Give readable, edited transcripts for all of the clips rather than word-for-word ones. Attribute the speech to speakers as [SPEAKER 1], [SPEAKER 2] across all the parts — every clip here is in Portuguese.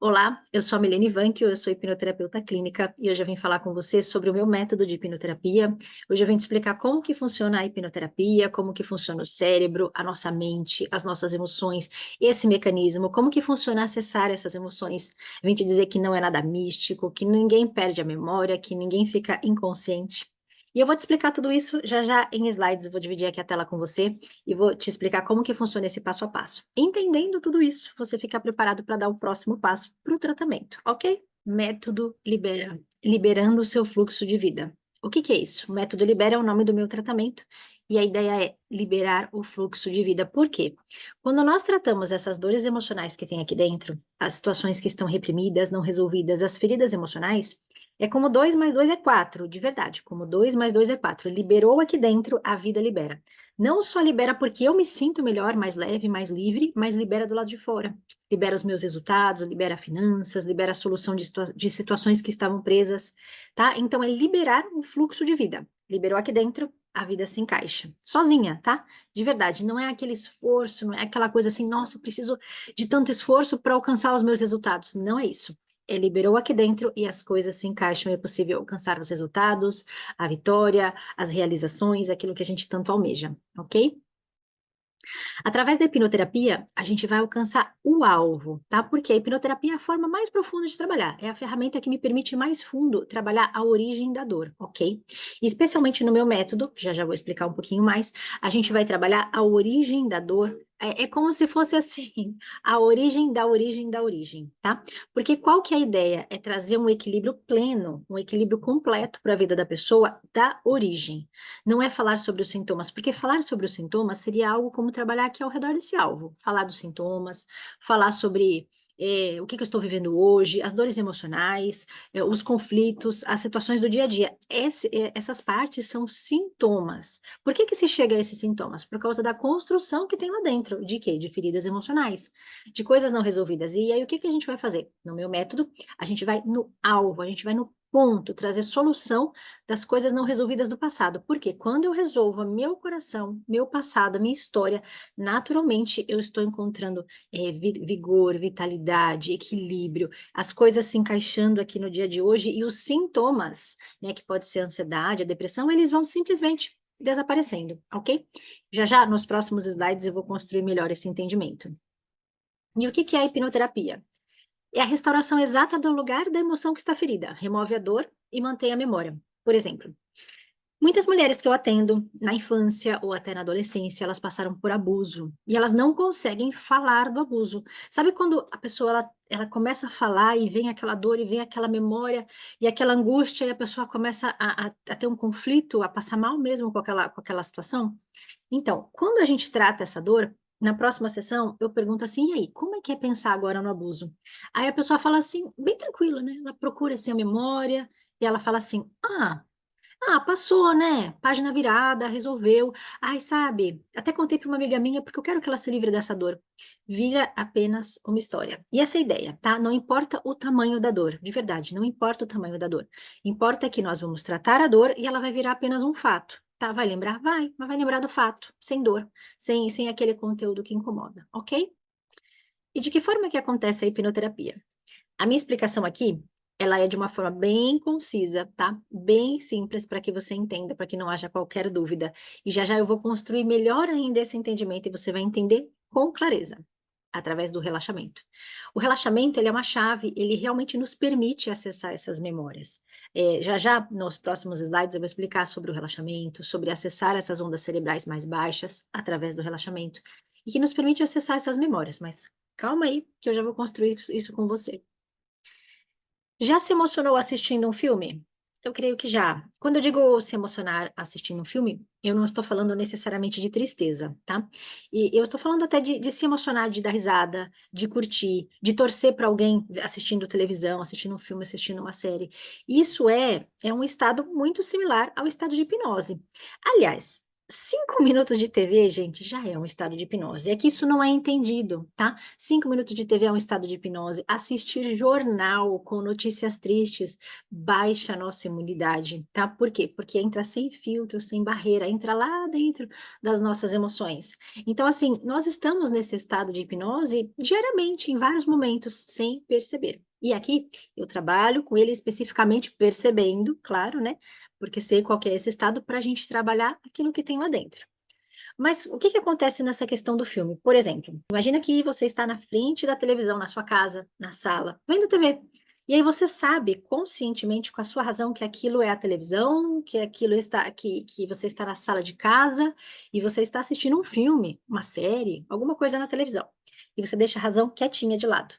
[SPEAKER 1] Olá, eu sou a Milene Vankio, eu sou hipnoterapeuta clínica e hoje eu vim falar com você sobre o meu método de hipnoterapia. Hoje eu vim te explicar como que funciona a hipnoterapia, como que funciona o cérebro, a nossa mente, as nossas emoções, esse mecanismo, como que funciona acessar essas emoções. Eu vim te dizer que não é nada místico, que ninguém perde a memória, que ninguém fica inconsciente. E eu vou te explicar tudo isso já já em slides, eu vou dividir aqui a tela com você e vou te explicar como que funciona esse passo a passo. Entendendo tudo isso, você fica preparado para dar o próximo passo para o tratamento, ok? Método Libera, liberando o seu fluxo de vida. O que que é isso? O método Libera é o nome do meu tratamento e a ideia é liberar o fluxo de vida. Por quê? Quando nós tratamos essas dores emocionais que tem aqui dentro, as situações que estão reprimidas, não resolvidas, as feridas emocionais, é como 2 mais 2 é 4, de verdade, como 2 mais 2 é 4. Liberou aqui dentro, a vida libera. Não só libera porque eu me sinto melhor, mais leve, mais livre, mas libera do lado de fora. Libera os meus resultados, libera finanças, libera a solução de situações que estavam presas, tá? Então é liberar o fluxo de vida. Liberou aqui dentro, a vida se encaixa. Sozinha, tá? De verdade, não é aquele esforço, não é aquela coisa assim, nossa, eu preciso de tanto esforço para alcançar os meus resultados. Não é isso. É liberou aqui dentro e as coisas se encaixam, é possível alcançar os resultados, a vitória, as realizações, aquilo que a gente tanto almeja, ok? Através da hipnoterapia, a gente vai alcançar o alvo, tá? Porque a hipnoterapia é a forma mais profunda de trabalhar, é a ferramenta que me permite mais fundo trabalhar a origem da dor, ok? E especialmente no meu método, que já já vou explicar um pouquinho mais, a gente vai trabalhar a origem da dor. É como se fosse assim, a origem da origem da origem, tá? Porque qual que é a ideia? É trazer um equilíbrio pleno, um equilíbrio completo para a vida da pessoa da origem. Não é falar sobre os sintomas, porque falar sobre os sintomas seria algo como trabalhar aqui ao redor desse alvo. Falar dos sintomas, falar sobre o que eu estou vivendo hoje, as dores emocionais, os conflitos, as situações do dia a dia. Essas partes são sintomas. Por que que se chega a esses sintomas? Por causa da construção que tem lá dentro. De quê? De feridas emocionais, de coisas não resolvidas. E aí, o que que a gente vai fazer? No meu método, a gente vai no alvo, a gente vai no ponto, trazer solução das coisas não resolvidas do passado. Porque quando eu resolvo meu coração, meu passado, minha história, naturalmente eu estou encontrando vigor, vitalidade, equilíbrio, as coisas se encaixando aqui no dia de hoje e os sintomas, né, que pode ser a ansiedade, a depressão, eles vão simplesmente desaparecendo, ok? Já já nos próximos slides eu vou construir melhor esse entendimento. E o que que é a hipnoterapia? É a restauração exata do lugar da emoção que está ferida, remove a dor e mantém a memória. Por exemplo, muitas mulheres que eu atendo na infância ou até na adolescência, elas passaram por abuso e elas não conseguem falar do abuso. Sabe quando a pessoa ela começa a falar e vem aquela dor e vem aquela memória e aquela angústia e a pessoa começa a ter um conflito, a passar mal mesmo com aquela situação? Então, quando a gente trata essa dor, na próxima sessão, eu pergunto assim, e aí, como é que é pensar agora no abuso? Aí a pessoa fala assim, bem tranquila, né? Ela procura assim a memória e ela fala assim, passou, né? Página virada, resolveu. Ai, sabe? Até contei para uma amiga minha porque eu quero que ela se livre dessa dor. Vira apenas uma história. E essa é a ideia, tá? Não importa o tamanho da dor, de verdade, não importa o tamanho da dor. Importa que nós vamos tratar a dor e ela vai virar apenas um fato. Tá? Vai lembrar? Vai, mas vai lembrar do fato, sem dor, sem aquele conteúdo que incomoda, ok? E de que forma que acontece a hipnoterapia? A minha explicação aqui, ela é de uma forma bem concisa, tá? Bem simples para que você entenda, para que não haja qualquer dúvida. E já já eu vou construir melhor ainda esse entendimento e você vai entender com clareza, através do relaxamento. O relaxamento, ele é uma chave, ele realmente nos permite acessar essas memórias. Já já, nos próximos slides, eu vou explicar sobre o relaxamento, sobre acessar essas ondas cerebrais mais baixas através do relaxamento, e que nos permite acessar essas memórias, mas calma aí, que eu já vou construir isso com você. Já se emocionou assistindo um filme? Eu creio que já. Quando eu digo se emocionar assistindo um filme, eu não estou falando necessariamente de tristeza, tá? E eu estou falando até de se emocionar, de dar risada, de curtir, de torcer para alguém assistindo televisão, assistindo um filme, assistindo uma série. Isso é um estado muito similar ao estado de hipnose. Aliás, 5 minutos de TV, gente, já é um estado de hipnose. É que isso não é entendido, tá? 5 minutos de TV é um estado de hipnose. Assistir jornal com notícias tristes baixa a nossa imunidade, tá? Por quê? Porque entra sem filtro, sem barreira, entra lá dentro das nossas emoções. Então, assim, nós estamos nesse estado de hipnose diariamente, em vários momentos, sem perceber. E aqui eu trabalho com ele especificamente percebendo, claro, né? Porque sei qual que é esse estado para a gente trabalhar aquilo que tem lá dentro. Mas o que que acontece nessa questão do filme? Por exemplo, imagina que você está na frente da televisão, na sua casa, na sala, vendo TV. E aí você sabe conscientemente, com a sua razão, que aquilo é a televisão, que aquilo está, que você está na sala de casa e você está assistindo um filme, uma série, alguma coisa na televisão. E você deixa a razão quietinha de lado.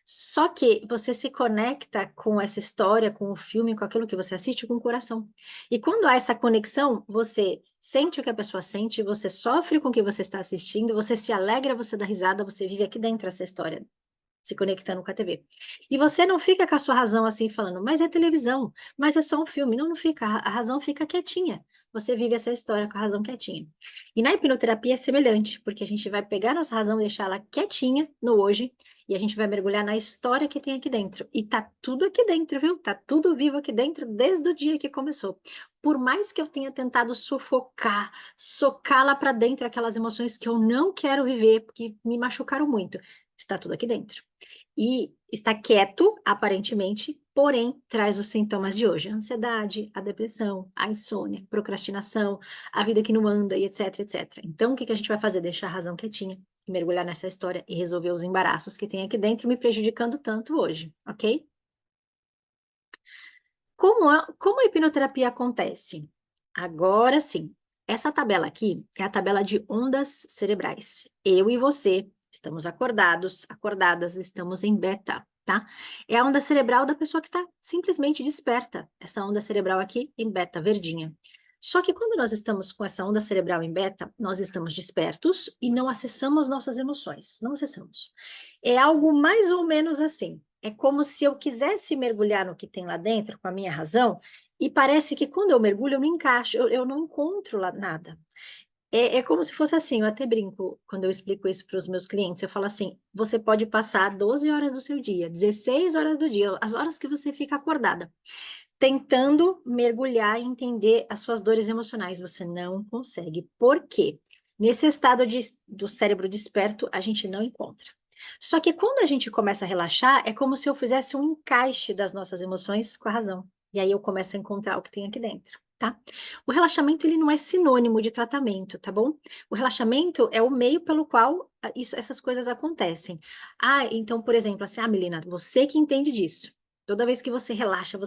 [SPEAKER 1] Só que você se conecta com essa história, com o filme, com aquilo que você assiste, com o coração. E quando há essa conexão, você sente o que a pessoa sente, você sofre com o que você está assistindo, você se alegra, você dá risada, você vive aqui dentro essa história, se conectando com a TV. E você não fica com a sua razão assim falando, mas é televisão, mas é só um filme. Não, não fica. A razão fica quietinha. Você vive essa história com a razão quietinha. E na hipnoterapia é semelhante, porque a gente vai pegar a nossa razão e deixar ela quietinha no hoje, e a gente vai mergulhar na história que tem aqui dentro. E tá tudo aqui dentro, viu? Tá tudo vivo aqui dentro desde o dia que começou. Por mais que eu tenha tentado sufocar, socar lá para dentro aquelas emoções que eu não quero viver, porque me machucaram muito, está tudo aqui dentro. E está quieto, aparentemente, porém traz os sintomas de hoje: a ansiedade, a depressão, a insônia, procrastinação, a vida que não anda e etc, etc. Então, o que que a gente vai fazer? Deixar a razão quietinha, mergulhar nessa história e resolver os embaraços que tem aqui dentro me prejudicando tanto hoje, ok? Como a hipnoterapia acontece? Agora sim, essa tabela aqui é a tabela de ondas cerebrais. Eu e você estamos acordados, acordadas, estamos em beta, tá? É a onda cerebral da pessoa que está simplesmente desperta. Essa onda cerebral aqui em beta, verdinha. Só que quando nós estamos com essa onda cerebral em beta, nós estamos despertos e não acessamos nossas emoções. Não acessamos. É algo mais ou menos assim. É como se eu quisesse mergulhar no que tem lá dentro com a minha razão, e parece que quando eu mergulho, eu não encaixo, eu não encontro lá nada. É como se fosse assim, eu até brinco quando eu explico isso para os meus clientes, eu falo assim, você pode passar 12 horas do seu dia, 16 horas do dia, as horas que você fica acordada, tentando mergulhar e entender as suas dores emocionais, você não consegue. Por quê? Nesse estado do cérebro desperto, a gente não encontra. Só que quando a gente começa a relaxar, é como se eu fizesse um encaixe das nossas emoções com a razão. E aí eu começo a encontrar o que tem aqui dentro, tá? O relaxamento, ele não é sinônimo de tratamento, tá bom? O relaxamento é o meio pelo qual essas coisas acontecem. Ah, então, por exemplo, assim, ah, Melina, você que entende disso. Toda vez que você relaxa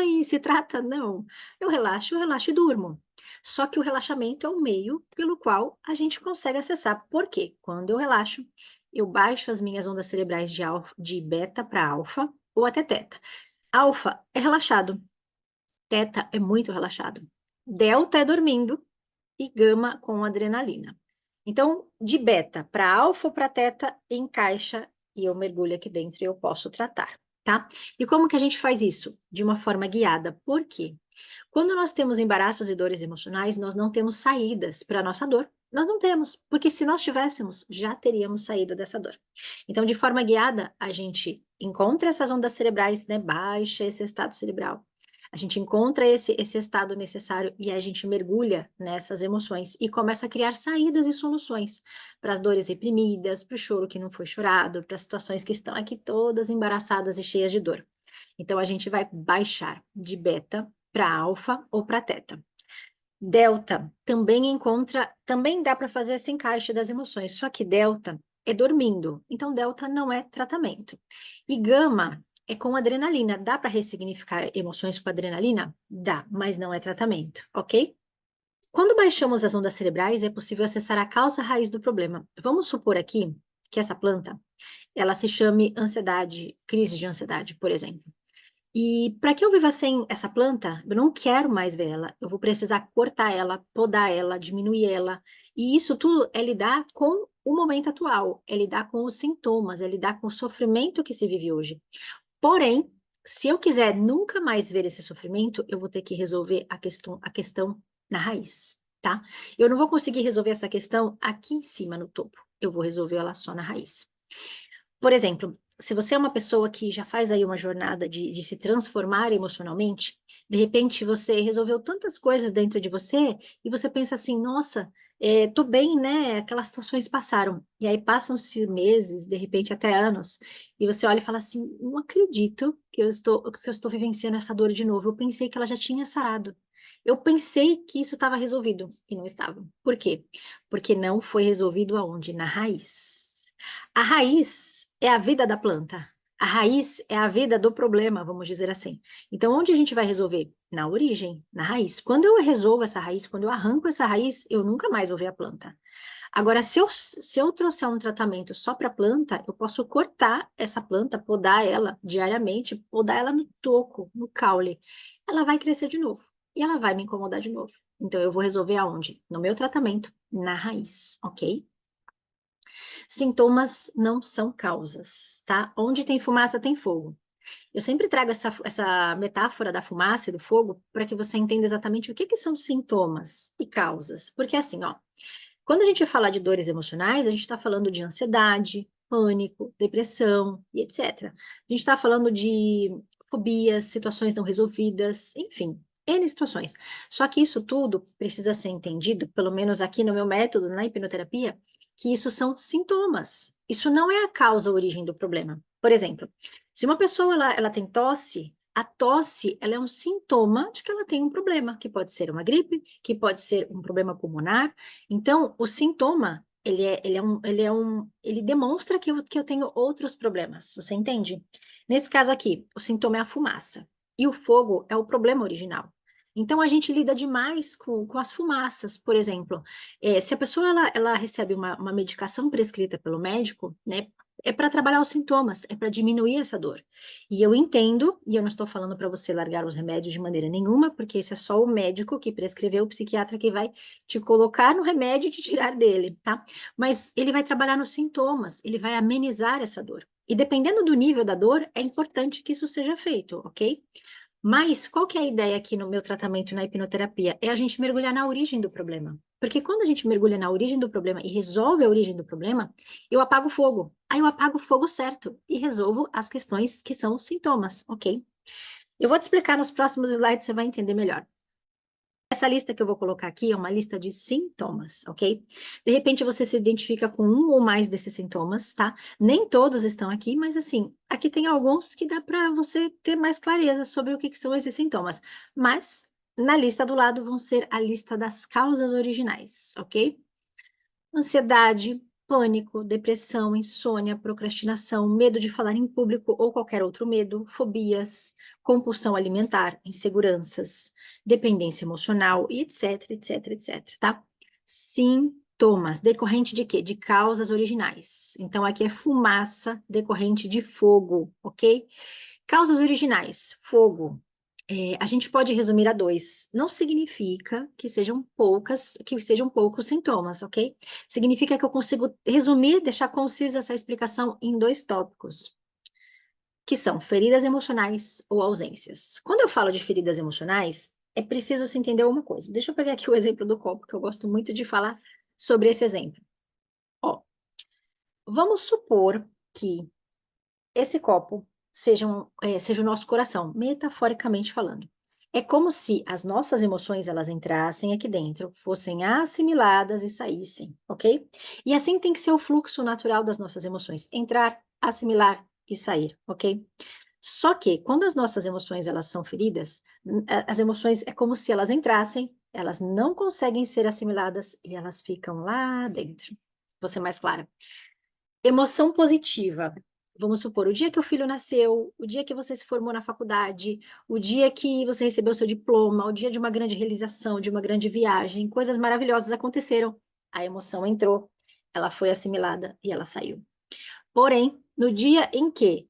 [SPEAKER 1] e se trata? Não. Eu relaxo e durmo. Só que o relaxamento é o meio pelo qual a gente consegue acessar. Por quê? Quando eu relaxo, eu baixo as minhas ondas cerebrais de beta para alfa ou até teta. Alfa é relaxado, teta é muito relaxado. Delta é dormindo e gama com adrenalina. Então, de beta para alfa ou para teta, encaixa e eu mergulho aqui dentro e eu posso tratar, tá? E como que a gente faz isso? De uma forma guiada. Por quê? Quando nós temos embaraços e dores emocionais, nós não temos saídas para a nossa dor. Nós não temos, porque se nós tivéssemos, já teríamos saído dessa dor. Então, de forma guiada, a gente encontra essas ondas cerebrais, né? Baixa esse estado cerebral. A gente encontra esse estado necessário e a gente mergulha nessas emoções e começa a criar saídas e soluções para as dores reprimidas, para o choro que não foi chorado, para as situações que estão aqui todas embaraçadas e cheias de dor. Então, a gente vai baixar de beta para alfa ou para teta. Delta também encontra, também dá para fazer esse encaixe das emoções, só que delta é dormindo, então delta não é tratamento. E gama é com adrenalina, dá para ressignificar emoções com adrenalina? Dá, mas não é tratamento, ok? Quando baixamos as ondas cerebrais, é possível acessar a causa raiz do problema. Vamos supor aqui que essa planta, ela se chame ansiedade, crise de ansiedade, por exemplo. E para que eu viva sem essa planta, eu não quero mais ver ela. Eu vou precisar cortar ela, podar ela, diminuir ela. E isso tudo é lidar com o momento atual, é lidar com os sintomas, é lidar com o sofrimento que se vive hoje. Porém, se eu quiser nunca mais ver esse sofrimento, eu vou ter que resolver a questão na raiz. tá? Eu não vou conseguir resolver essa questão aqui em cima, no topo. Eu vou resolver ela só na raiz. Por exemplo, se você é uma pessoa que já faz aí uma jornada de se transformar emocionalmente, de repente você resolveu tantas coisas dentro de você e você pensa assim, nossa, tô bem, né? Aquelas situações passaram. E aí passam-se meses, de repente até anos, e você olha e fala assim, não acredito que eu estou vivenciando essa dor de novo. Eu pensei que ela já tinha sarado. Eu pensei que isso estava resolvido e não estava. Por quê? Porque não foi resolvido aonde? Na raiz. A raiz é a vida da planta. A raiz é a vida do problema, vamos dizer assim. Então, onde a gente vai resolver? Na origem, na raiz. Quando eu resolvo essa raiz, quando eu arranco essa raiz, eu nunca mais vou ver a planta. Agora, se eu trouxer um tratamento só para a planta, eu posso cortar essa planta, podar ela diariamente, podar ela no toco, no caule. Ela vai crescer de novo e ela vai me incomodar de novo. Então, eu vou resolver aonde? No meu tratamento, na raiz, ok? Sintomas não são causas, tá? Onde tem fumaça, tem fogo. Eu sempre trago essa metáfora da fumaça e do fogo para que você entenda exatamente o que são sintomas e causas. Porque assim, ó, quando a gente fala de dores emocionais, a gente está falando de ansiedade, pânico, depressão e etc. A gente está falando de fobias, situações não resolvidas, enfim, N situações. Só que isso tudo precisa ser entendido, pelo menos aqui no meu método, na hipnoterapia, que isso são sintomas. Isso não é a causa, a origem do problema. Por exemplo, se uma pessoa ela tem tosse, a tosse ela é um sintoma de que ela tem um problema, que pode ser uma gripe, que pode ser um problema pulmonar. Então, o sintoma, ele demonstra que eu tenho outros problemas, você entende? Nesse caso aqui, o sintoma é a fumaça, e o fogo é o problema original. Então, a gente lida demais com as fumaças, por exemplo. Se a pessoa ela recebe uma medicação prescrita pelo médico, né, é para trabalhar os sintomas, é para diminuir essa dor. E eu entendo, e eu não estou falando para você largar os remédios de maneira nenhuma, porque esse é só o médico que prescreveu, o psiquiatra que vai te colocar no remédio e te tirar dele, tá? Mas ele vai trabalhar nos sintomas, ele vai amenizar essa dor. E dependendo do nível da dor, é importante que isso seja feito, ok? Mas qual que é a ideia aqui no meu tratamento na hipnoterapia? É a gente mergulhar na origem do problema. Porque quando a gente mergulha na origem do problema e resolve a origem do problema, eu apago o fogo. Aí eu apago o fogo certo e resolvo as questões que são os sintomas, ok? Eu vou te explicar nos próximos slides, você vai entender melhor. Essa lista que eu vou colocar aqui é uma lista de sintomas, ok? De repente você se identifica com um ou mais desses sintomas, tá? Nem todos estão aqui, mas assim, aqui tem alguns que dá para você ter mais clareza sobre o que são esses sintomas. Mas na lista do lado vão ser a lista das causas originais, ok? Ansiedade, pânico, depressão, insônia, procrastinação, medo de falar em público ou qualquer outro medo, fobias, compulsão alimentar, inseguranças, dependência emocional, e etc, etc, etc, tá? Sintomas, decorrente de quê? De causas originais. Então, aqui é fumaça decorrente de fogo, ok? Causas originais, fogo. A gente pode resumir a dois. Não significa que sejam poucos sintomas, ok? Significa que eu consigo resumir, deixar concisa essa explicação em dois tópicos, que são feridas emocionais ou ausências. Quando eu falo de feridas emocionais, é preciso se entender uma coisa. Deixa eu pegar aqui o exemplo do copo, que eu gosto muito de falar sobre esse exemplo. Ó, vamos supor que esse copo seja o nosso coração, metaforicamente falando. É como se as nossas emoções elas entrassem aqui dentro, fossem assimiladas e saíssem, ok? E assim tem que ser o fluxo natural das nossas emoções, entrar, assimilar e sair, ok? Só que quando as nossas emoções elas são feridas, as emoções é como se elas entrassem, elas não conseguem ser assimiladas e elas ficam lá dentro. Vou ser mais clara. Emoção positiva. Vamos supor, o dia que o filho nasceu, o dia que você se formou na faculdade, o dia que você recebeu seu diploma, o dia de uma grande realização, de uma grande viagem, coisas maravilhosas aconteceram. A emoção entrou, ela foi assimilada e ela saiu. Porém, no dia em que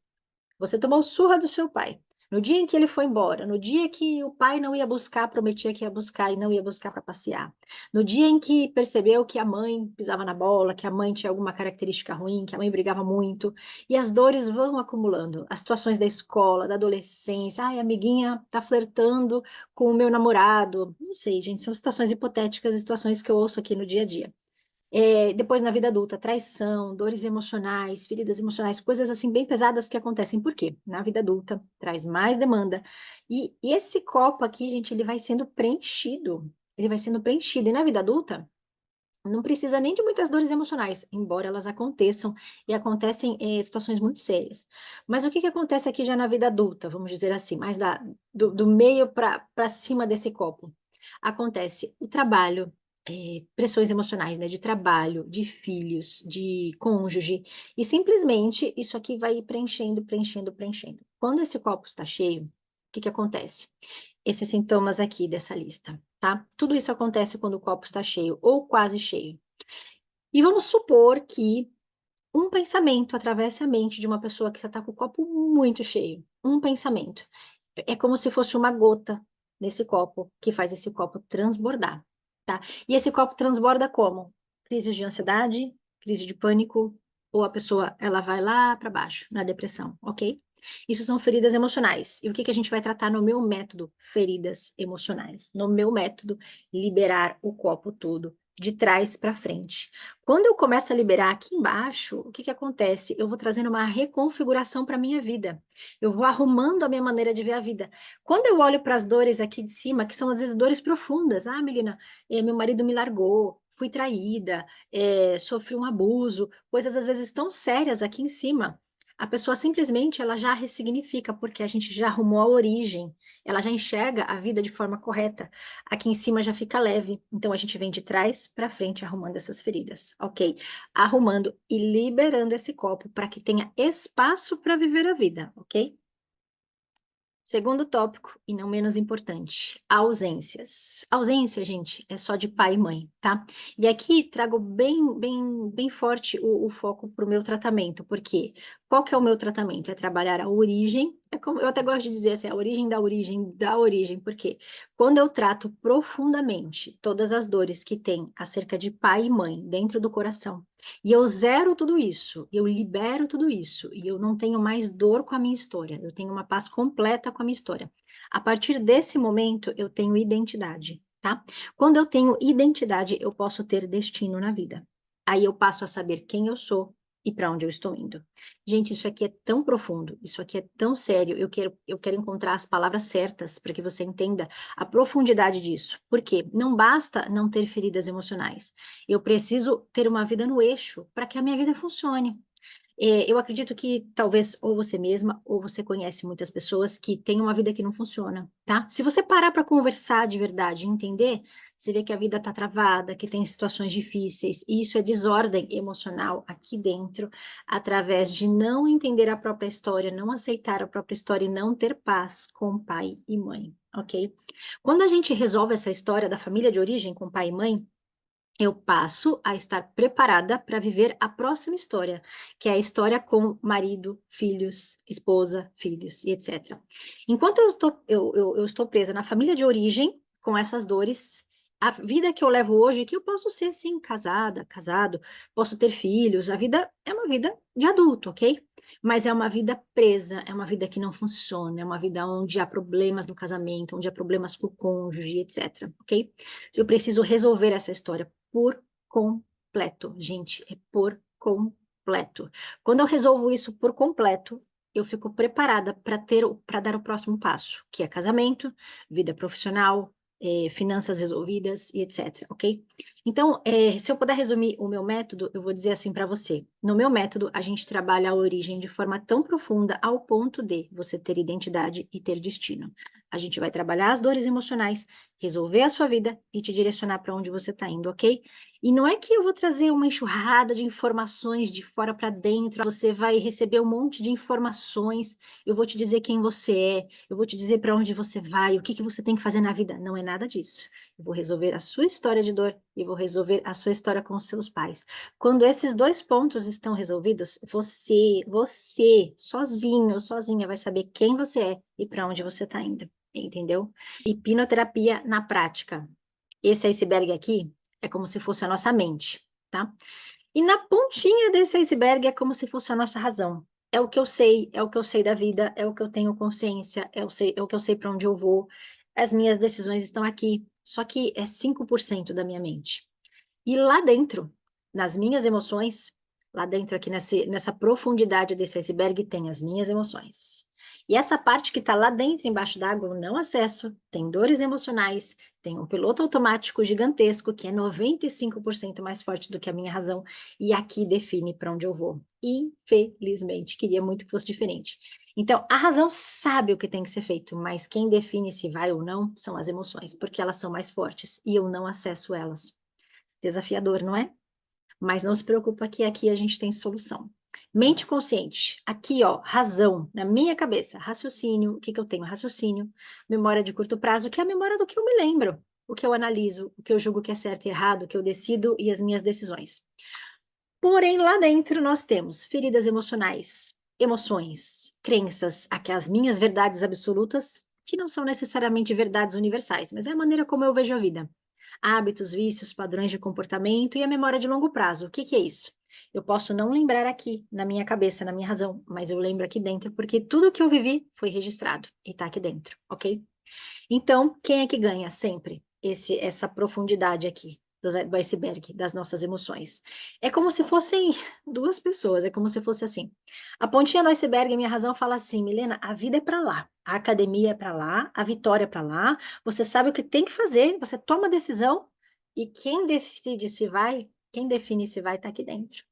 [SPEAKER 1] você tomou surra do seu pai, no dia em que ele foi embora, no dia que o pai não ia buscar, prometia que ia buscar e não ia buscar para passear, no dia em que percebeu que a mãe pisava na bola, que a mãe tinha alguma característica ruim, que a mãe brigava muito, e as dores vão acumulando, as situações da escola, da adolescência, ai, a amiguinha tá flertando com o meu namorado, não sei, gente, são situações hipotéticas, situações que eu ouço aqui no dia a dia. Depois na vida adulta, traição, dores emocionais, feridas emocionais, coisas assim bem pesadas que acontecem. Por quê? Na vida adulta traz mais demanda. E esse copo aqui, gente, ele vai sendo preenchido. Ele vai sendo preenchido. E na vida adulta, não precisa nem de muitas dores emocionais, embora elas aconteçam e acontecem em situações muito sérias. Mas o que que acontece aqui já na vida adulta, vamos dizer assim, mais do meio para cima desse copo? Acontece o trabalho, pressões emocionais, né, de trabalho, de filhos, de cônjuge, e simplesmente isso aqui vai preenchendo, preenchendo, preenchendo. Quando esse copo está cheio, o que que acontece? Esses sintomas aqui dessa lista, tá? Tudo isso acontece quando o copo está cheio ou quase cheio. E vamos supor que um pensamento atravesse a mente de uma pessoa que está com o copo muito cheio. Um pensamento. É como se fosse uma gota nesse copo que faz esse copo transbordar, tá? E esse copo transborda como? Crise de ansiedade, crise de pânico, ou a pessoa ela vai lá para baixo, na depressão, ok? Isso são feridas emocionais. E o que que a gente vai tratar no meu método? Feridas emocionais. No meu método, liberar o copo todo, de trás para frente. Quando eu começo a liberar aqui embaixo, o que que acontece? Eu vou trazendo uma reconfiguração para a minha vida. Eu vou arrumando a minha maneira de ver a vida. Quando eu olho para as dores aqui de cima, que são às vezes dores profundas, ah, Melina, meu marido me largou, fui traída, sofri um abuso, coisas às vezes tão sérias aqui em cima. A pessoa simplesmente ela já ressignifica, porque a gente já arrumou a origem, ela já enxerga a vida de forma correta. Aqui em cima já fica leve, então a gente vem de trás para frente arrumando essas feridas, ok? Arrumando e liberando esse copo para que tenha espaço para viver a vida, ok? Segundo tópico, e não menos importante, ausências. Ausência, gente, é só de pai e mãe, tá? E aqui trago bem forte o foco para o meu tratamento, porque qual que é o meu tratamento? É trabalhar a origem, é como eu até gosto de dizer assim, a origem da origem, porque quando eu trato profundamente todas as dores que tem acerca de pai e mãe dentro do coração, e eu zero tudo isso, eu libero tudo isso, e eu não tenho mais dor com a minha história, eu tenho uma paz completa com a minha história. A partir desse momento, eu tenho identidade, tá? Quando eu tenho identidade, eu posso ter destino na vida. Aí eu passo a saber quem eu sou e para onde eu estou indo. Gente, isso aqui é tão profundo, isso aqui é tão sério, eu quero encontrar as palavras certas para que você entenda a profundidade disso. Por quê? Não basta não ter feridas emocionais. Eu preciso ter uma vida no eixo para que a minha vida funcione. Eu acredito que talvez ou você mesma ou você conhece muitas pessoas que têm uma vida que não funciona, tá? Se você parar para conversar de verdade e entender, você vê que a vida está travada, que tem situações difíceis, e isso é desordem emocional aqui dentro, através de não entender a própria história, não aceitar a própria história e não ter paz com pai e mãe, ok? Quando a gente resolve essa história da família de origem com pai e mãe, eu passo a estar preparada para viver a próxima história, que é a história com marido, filhos, esposa, filhos e etc. Enquanto eu estou presa na família de origem, com essas dores, a vida que eu levo hoje, que eu posso ser, sim, casada, casado, posso ter filhos, a vida é uma vida de adulto, ok? Mas é uma vida presa, é uma vida que não funciona, é uma vida onde há problemas no casamento, onde há problemas com o cônjuge, etc, ok? Eu preciso resolver essa história por completo, gente, é por completo. Quando eu resolvo isso por completo, eu fico preparada para dar o próximo passo, que é casamento, vida profissional, finanças resolvidas e etc, ok? Então, se eu puder resumir o meu método, eu vou dizer assim para você. No meu método, a gente trabalha a origem de forma tão profunda ao ponto de você ter identidade e ter destino. A gente vai trabalhar as dores emocionais, resolver a sua vida e te direcionar para onde você está indo, ok? E não é que eu vou trazer uma enxurrada de informações de fora para dentro, você vai receber um monte de informações, eu vou te dizer quem você é, eu vou te dizer para onde você vai, o que que você tem que fazer na vida. Não é nada disso. Eu vou resolver a sua história de dor e vou resolver a sua história com os seus pais. Quando esses 2 pontos estão resolvidos, você, sozinho, sozinha, vai saber quem você é e para onde você está indo, entendeu? Hipnoterapia na prática. Esse iceberg aqui é como se fosse a nossa mente, tá? E na pontinha desse iceberg é como se fosse a nossa razão. É o que eu sei, é o que eu sei da vida, é o que eu tenho consciência, é o que eu sei para onde eu vou. As minhas decisões estão aqui. Só que é 5% da minha mente. E lá dentro, nas minhas emoções, lá dentro aqui nessa profundidade desse iceberg tem as minhas emoções. E essa parte que está lá dentro, embaixo d'água, eu não acesso, tem dores emocionais, tem um piloto automático gigantesco, que é 95% mais forte do que a minha razão, e aqui define para onde eu vou. Infelizmente, queria muito que fosse diferente. Então, a razão sabe o que tem que ser feito, mas quem define se vai ou não são as emoções, porque elas são mais fortes e eu não acesso elas. Desafiador, não é? Mas não se preocupa que aqui a gente tem solução. Mente consciente, aqui ó, razão, na minha cabeça, raciocínio, o que que eu tenho? Raciocínio, memória de curto prazo, que é a memória do que eu me lembro, o que eu analiso, o que eu julgo que é certo e errado, o que eu decido e as minhas decisões. Porém, lá dentro nós temos feridas emocionais, emoções, crenças, aqui as minhas verdades absolutas, que não são necessariamente verdades universais, mas é a maneira como eu vejo a vida. Hábitos, vícios, padrões de comportamento e a memória de longo prazo. O que que é isso? Eu posso não lembrar aqui, na minha cabeça, na minha razão, mas eu lembro aqui dentro, porque tudo que eu vivi foi registrado e está aqui dentro, ok? Então, quem é que ganha sempre essa profundidade aqui do iceberg, das nossas emoções? É como se fossem duas pessoas, é como se fosse assim. A pontinha do iceberg, a minha razão fala assim, Milena, a vida é para lá, a academia é para lá, a vitória é para lá, você sabe o que tem que fazer, você toma a decisão e quem decide se vai, quem define se vai, está aqui dentro.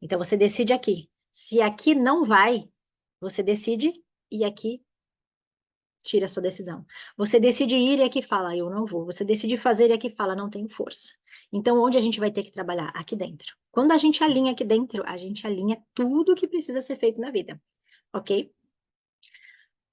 [SPEAKER 1] Então, você decide aqui. Se aqui não vai, você decide e aqui tira a sua decisão. Você decide ir e aqui fala, eu não vou. Você decide fazer e aqui fala, não tenho força. Então, onde a gente vai ter que trabalhar? Aqui dentro. Quando a gente alinha aqui dentro, a gente alinha tudo o que precisa ser feito na vida, ok?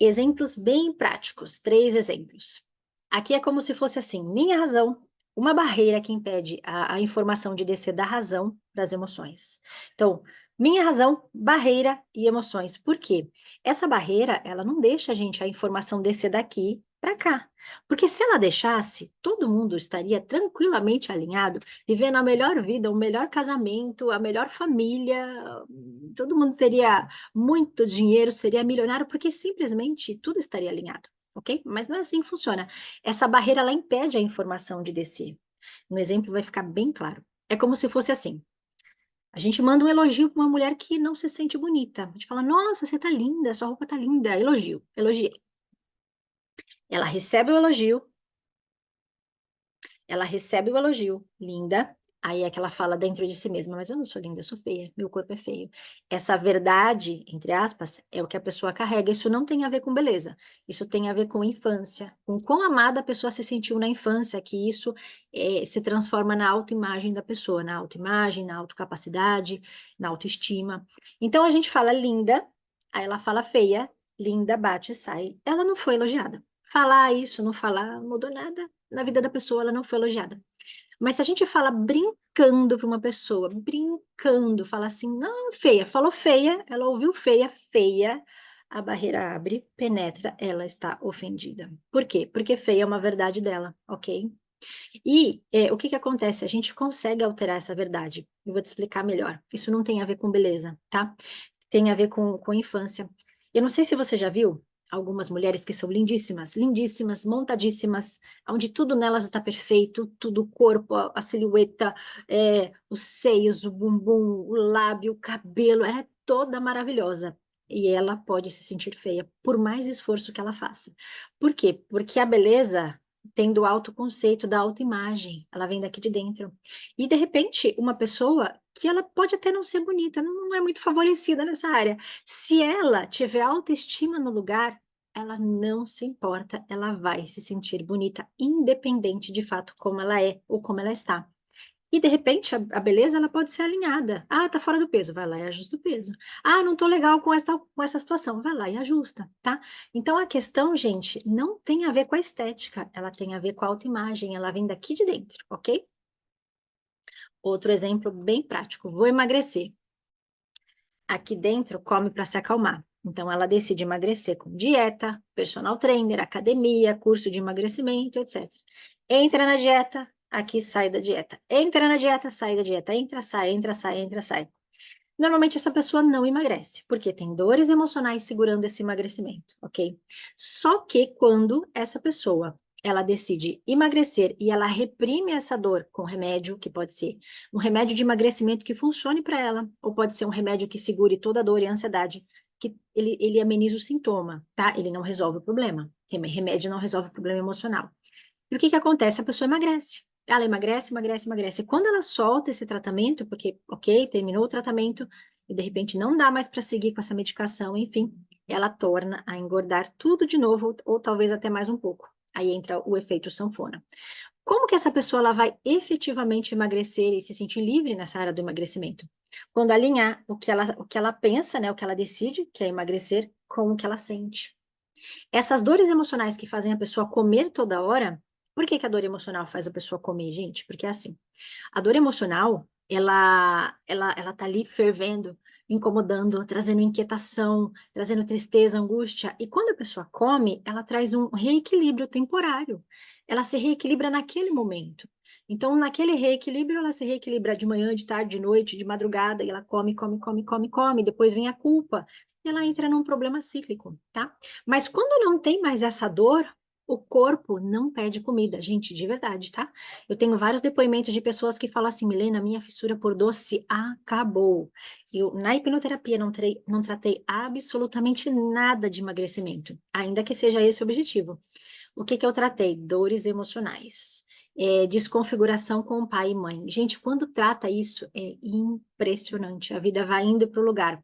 [SPEAKER 1] Exemplos bem práticos, 3 exemplos. Aqui é como se fosse assim, minha razão, uma barreira que impede a informação de descer da razão para as emoções. Então, minha razão, barreira e emoções. Por quê? Essa barreira, ela não deixa a informação descer daqui para cá. Porque se ela deixasse, todo mundo estaria tranquilamente alinhado, vivendo a melhor vida, o melhor casamento, a melhor família, todo mundo teria muito dinheiro, seria milionário, porque simplesmente tudo estaria alinhado, ok? Mas não é assim que funciona. Essa barreira, ela impede a informação de descer. No exemplo vai ficar bem claro. É como se fosse assim. A gente manda um elogio para uma mulher que não se sente bonita. A gente fala, nossa, você tá linda, sua roupa tá linda. Elogio, elogiei. Ela recebe o elogio, ela recebe o elogio, linda. Aí é que ela fala dentro de si mesma, mas eu não sou linda, eu sou feia, meu corpo é feio. Essa verdade, entre aspas, é o que a pessoa carrega. Isso não tem a ver com beleza. Isso tem a ver com infância, com quão amada a pessoa se sentiu na infância, que isso se transforma na autoimagem da pessoa, na autoimagem, na autocapacidade, na autoestima. Então a gente fala linda, aí ela fala feia, linda, bate e sai. Ela não foi elogiada. Falar isso, não falar, não mudou nada na vida da pessoa, ela não foi elogiada. Mas se a gente fala brincando para uma pessoa, brincando, fala assim, não, feia, falou feia, ela ouviu feia, feia, a barreira abre, penetra, ela está ofendida. Por quê? Porque feia é uma verdade dela, ok? E o que que acontece? A gente consegue alterar essa verdade. Eu vou te explicar melhor. Isso não tem a ver com beleza, tá? Tem a ver com infância. Eu não sei se você já viu algumas mulheres que são lindíssimas, lindíssimas, montadíssimas, onde tudo nelas está perfeito, tudo o corpo, a silhueta, os seios, o bumbum, o lábio, o cabelo, ela é toda maravilhosa. E ela pode se sentir feia, por mais esforço que ela faça. Por quê? Porque a beleza tem do autoconceito, da autoimagem, ela vem daqui de dentro. E, de repente, uma pessoa que ela pode até não ser bonita, não é muito favorecida nessa área. Se ela tiver autoestima no lugar, ela não se importa, ela vai se sentir bonita, independente de fato como ela é ou como ela está. E de repente a beleza ela pode ser alinhada. Ah, tá fora do peso, vai lá e ajusta o peso. Ah, não tô legal com essa situação, vai lá e ajusta, tá? Então a questão, gente, não tem a ver com a estética, ela tem a ver com a autoimagem, ela vem daqui de dentro, ok? Outro exemplo bem prático, vou emagrecer. Aqui dentro come para se acalmar. Então, ela decide emagrecer com dieta, personal trainer, academia, curso de emagrecimento, etc. Entra na dieta, aqui sai da dieta. Entra na dieta, sai da dieta. Entra, sai, entra, sai, entra, sai. Normalmente essa pessoa não emagrece, porque tem dores emocionais segurando esse emagrecimento, ok? Só que quando essa pessoa ela decide emagrecer e ela reprime essa dor com remédio, que pode ser um remédio de emagrecimento que funcione para ela, ou pode ser um remédio que segure toda a dor e a ansiedade, que ele ameniza o sintoma, tá? Ele não resolve o problema. Remédio não resolve o problema emocional. E o que que acontece? A pessoa emagrece. Ela emagrece, emagrece, emagrece. Quando ela solta esse tratamento, porque, ok, terminou o tratamento, e de repente não dá mais para seguir com essa medicação, enfim, ela torna a engordar tudo de novo, ou talvez até mais um pouco. Aí entra o efeito sanfona. Como que essa pessoa ela vai efetivamente emagrecer e se sentir livre nessa área do emagrecimento? Quando alinhar o que ela pensa, né, o que ela decide, que é emagrecer, com o que ela sente. Essas dores emocionais que fazem a pessoa comer toda hora, por que que a dor emocional faz a pessoa comer, gente? Porque é assim, a dor emocional, ela tá ali fervendo, incomodando, trazendo inquietação, trazendo tristeza, angústia, e quando a pessoa come, ela traz um reequilíbrio temporário. Ela se reequilibra naquele momento. Então, naquele reequilíbrio, ela se reequilibra de manhã, de tarde, de noite, de madrugada, e ela come, come, come, come, come, depois vem a culpa, e ela entra num problema cíclico, tá? Mas quando não tem mais essa dor, o corpo não pede comida, gente, de verdade, tá? Eu tenho vários depoimentos de pessoas que falam assim, Milena, minha fissura por doce acabou. Eu, na hipnoterapia, não tratei absolutamente nada de emagrecimento, ainda que seja esse o objetivo. O que que eu tratei? Dores emocionais, desconfiguração com o pai e mãe. Gente, quando trata isso, é impressionante. A vida vai indo para o lugar.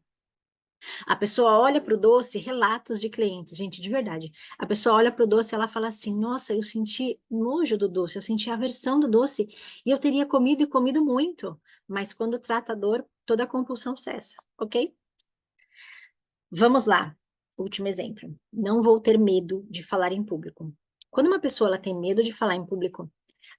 [SPEAKER 1] A pessoa olha para o doce, relatos de clientes, gente, de verdade. A pessoa olha para o doce e ela fala assim: Nossa, eu senti nojo do doce, eu senti aversão do doce e eu teria comido e comido muito. Mas quando trata a dor, toda a compulsão cessa, ok? Vamos lá. Último exemplo. Não vou ter medo de falar em público. Quando uma pessoa ela tem medo de falar em público,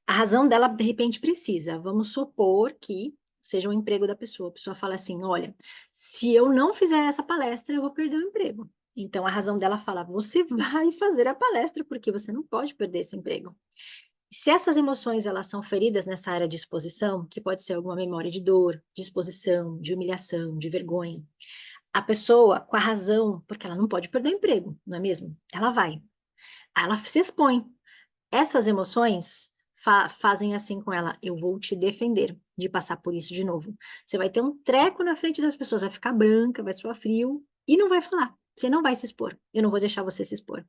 [SPEAKER 1] a razão dela, de repente, precisa. Vamos supor que seja um emprego da pessoa. A pessoa fala assim: olha, se eu não fizer essa palestra, eu vou perder o emprego. Então, a razão dela fala: você vai fazer a palestra, porque você não pode perder esse emprego. Se essas emoções elas são feridas nessa área de exposição, que pode ser alguma memória de dor, de exposição, de humilhação, de vergonha, a pessoa, com a razão, porque ela não pode perder o emprego, não é mesmo? Ela vai. Ela se expõe. Essas emoções fazem assim com ela, eu vou te defender de passar por isso de novo. Você vai ter um treco na frente das pessoas, vai ficar branca, vai suar frio e não vai falar. Você não vai se expor. Eu não vou deixar você se expor.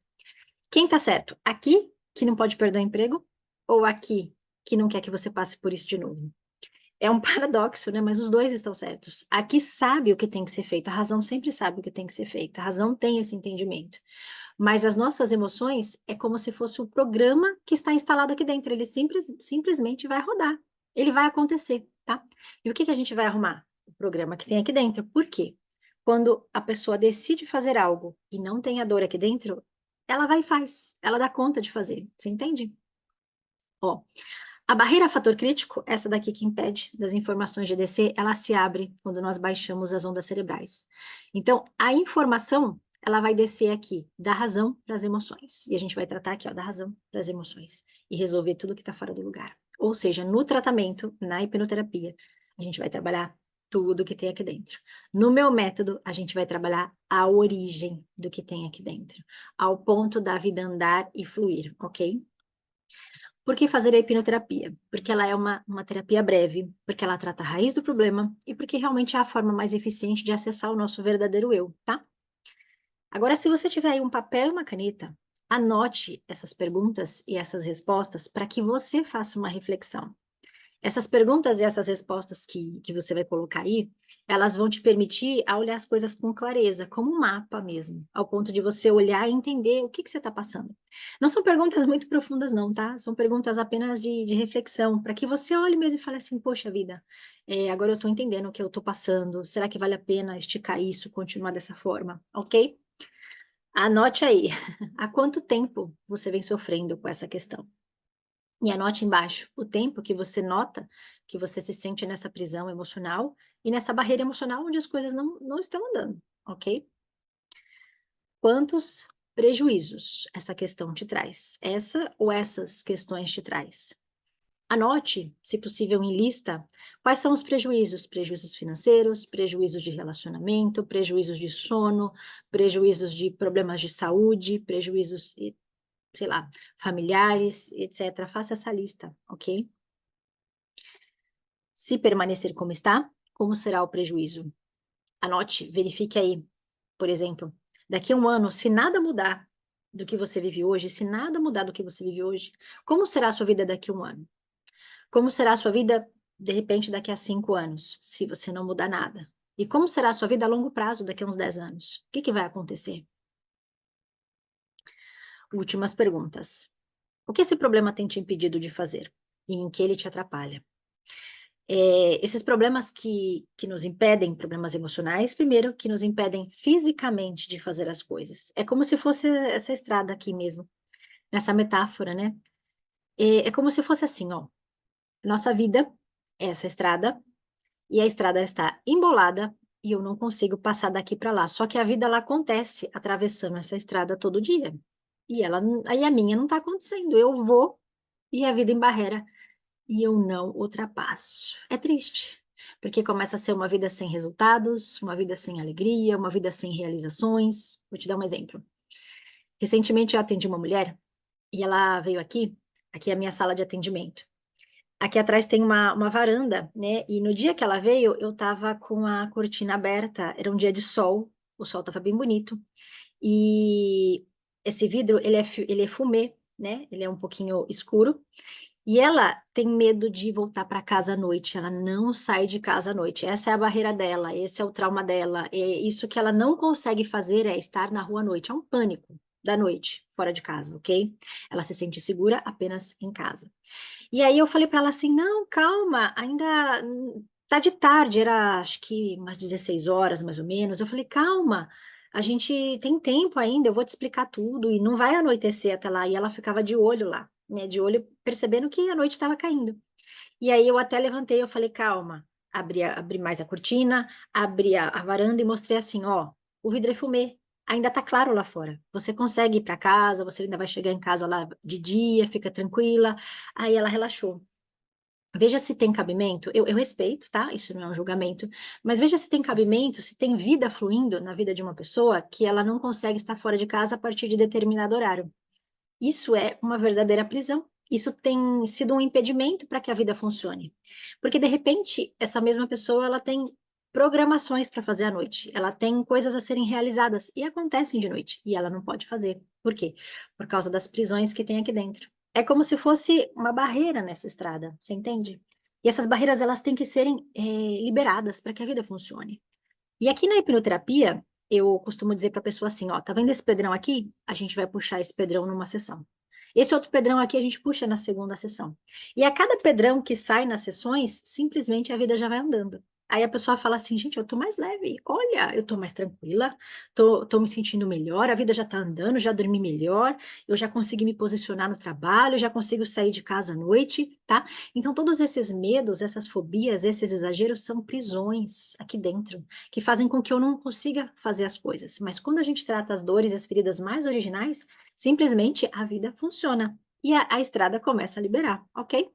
[SPEAKER 1] Quem tá certo? Aqui, que não pode perder o emprego, ou aqui, que não quer que você passe por isso de novo? É um paradoxo, né? Mas os dois estão certos. Aqui sabe o que tem que ser feito, a razão sempre sabe o que tem que ser feito, a razão tem esse entendimento. Mas as nossas emoções é como se fosse o programa que está instalado aqui dentro. Ele simplesmente vai rodar. Ele vai acontecer, tá? E o que que a gente vai arrumar? O programa que tem aqui dentro. Por quê? Quando a pessoa decide fazer algo e não tem a dor aqui dentro, ela vai e faz. Ela dá conta de fazer. Você entende? Ó, a barreira fator crítico, essa daqui que impede das informações de descer, ela se abre quando nós baixamos as ondas cerebrais. Então, a informação, ela vai descer aqui, da razão para as emoções. E a gente vai tratar aqui, ó, da razão para as emoções. E resolver tudo que está fora do lugar. Ou seja, no tratamento, na hipnoterapia, a gente vai trabalhar tudo que tem aqui dentro. No meu método, a gente vai trabalhar a origem do que tem aqui dentro, ao ponto da vida andar e fluir, ok? Por que fazer a hipnoterapia? Porque ela é uma terapia breve, porque ela trata a raiz do problema e porque realmente é a forma mais eficiente de acessar o nosso verdadeiro eu, tá? Agora, se você tiver aí um papel e uma caneta, anote essas perguntas e essas respostas para que você faça uma reflexão. Essas perguntas e essas respostas que você vai colocar aí, elas vão te permitir a olhar as coisas com clareza, como um mapa mesmo, ao ponto de você olhar e entender o que que você está passando. Não são perguntas muito profundas, não, tá? São perguntas apenas de reflexão, para que você olhe mesmo e fale assim, poxa vida, agora eu estou entendendo o que eu estou passando, será que vale a pena esticar isso, continuar dessa forma, ok? Anote aí, há quanto tempo você vem sofrendo com essa questão? E anote embaixo o tempo que você nota que você se sente nessa prisão emocional e nessa barreira emocional onde as coisas não estão andando, ok? Quantos prejuízos essa questão te traz? Essa ou essas questões te traz? Anote, se possível, em lista, quais são os prejuízos: prejuízos financeiros, prejuízos de relacionamento, prejuízos de sono, prejuízos de problemas de saúde, prejuízos, sei lá, familiares, etc. Faça essa lista, ok? Se permanecer como está, como será o prejuízo? Anote, verifique aí, por exemplo, daqui a um ano, se nada mudar do que você vive hoje, se nada mudar do que você vive hoje, como será a sua vida daqui a um ano? Como será a sua vida, de repente, daqui a 5 anos, se você não mudar nada? E como será a sua vida a longo prazo, daqui a uns 10 anos? O que vai acontecer? Últimas perguntas. O que esse problema tem te impedido de fazer? E em que ele te atrapalha? Esses problemas que nos impedem, problemas emocionais, primeiro, que nos impedem fisicamente de fazer as coisas. É como se fosse essa estrada aqui mesmo, nessa metáfora, né? É como se fosse assim, ó. Nossa vida é essa estrada, e a estrada está embolada, e eu não consigo passar daqui para lá. Só que a vida, ela acontece atravessando essa estrada todo dia. E ela, aí a minha não está acontecendo. Eu vou, e a vida embarrera e eu não ultrapasso. É triste, porque começa a ser uma vida sem resultados, uma vida sem alegria, uma vida sem realizações. Vou te dar um exemplo. Recentemente eu atendi uma mulher e ela veio aqui é a minha sala de atendimento. Aqui atrás tem uma varanda, né? E no dia que ela veio, eu tava com a cortina aberta, era um dia de sol, o sol tava bem bonito. E esse vidro, ele é fumê, né? Ele é um pouquinho escuro. E ela tem medo de voltar para casa à noite, ela não sai de casa à noite. Essa é a barreira dela, esse é o trauma dela. É isso que ela não consegue fazer é estar na rua à noite. É um pânico da noite, fora de casa, ok? Ela se sente segura apenas em casa. E aí eu falei para ela assim: não, calma, ainda tá de tarde, era acho que umas 16 horas mais ou menos. Eu falei: calma, a gente tem tempo ainda, eu vou te explicar tudo e não vai anoitecer até lá. E ela ficava de olho lá, né, de olho, percebendo que a noite estava caindo. E aí eu até levantei, eu falei: calma, abri mais a cortina, abri a varanda e mostrei assim: ó, o vidro é fumê. Ainda tá claro lá fora. Você consegue ir para casa, você ainda vai chegar em casa lá de dia, fica tranquila. Aí ela relaxou. Veja se tem cabimento. Eu respeito, tá? Isso não é um julgamento. Mas veja se tem cabimento, se tem vida fluindo na vida de uma pessoa que ela não consegue estar fora de casa a partir de determinado horário. Isso é uma verdadeira prisão. Isso tem sido um impedimento para que a vida funcione. Porque, de repente, essa mesma pessoa, ela tem programações para fazer à noite. Ela tem coisas a serem realizadas e acontecem de noite. E ela não pode fazer. Por quê? Por causa das prisões que tem aqui dentro. É como se fosse uma barreira nessa estrada, você entende? E essas barreiras, elas têm que serem liberadas para que a vida funcione. E aqui na hipnoterapia, eu costumo dizer para a pessoa assim, ó, tá vendo esse pedrão aqui? A gente vai puxar esse pedrão numa sessão. Esse outro pedrão aqui a gente puxa na segunda sessão. E a cada pedrão que sai nas sessões, simplesmente a vida já vai andando. Aí a pessoa fala assim, gente, eu tô mais leve. Olha, eu tô mais tranquila, tô me sentindo melhor, a vida já tá andando, já dormi melhor, eu já consegui me posicionar no trabalho, já consigo sair de casa à noite, tá? Então todos esses medos, essas fobias, esses exageros são prisões aqui dentro que fazem com que eu não consiga fazer as coisas. Mas quando a gente trata as dores e as feridas mais originais, simplesmente a vida funciona e a estrada começa a liberar, ok?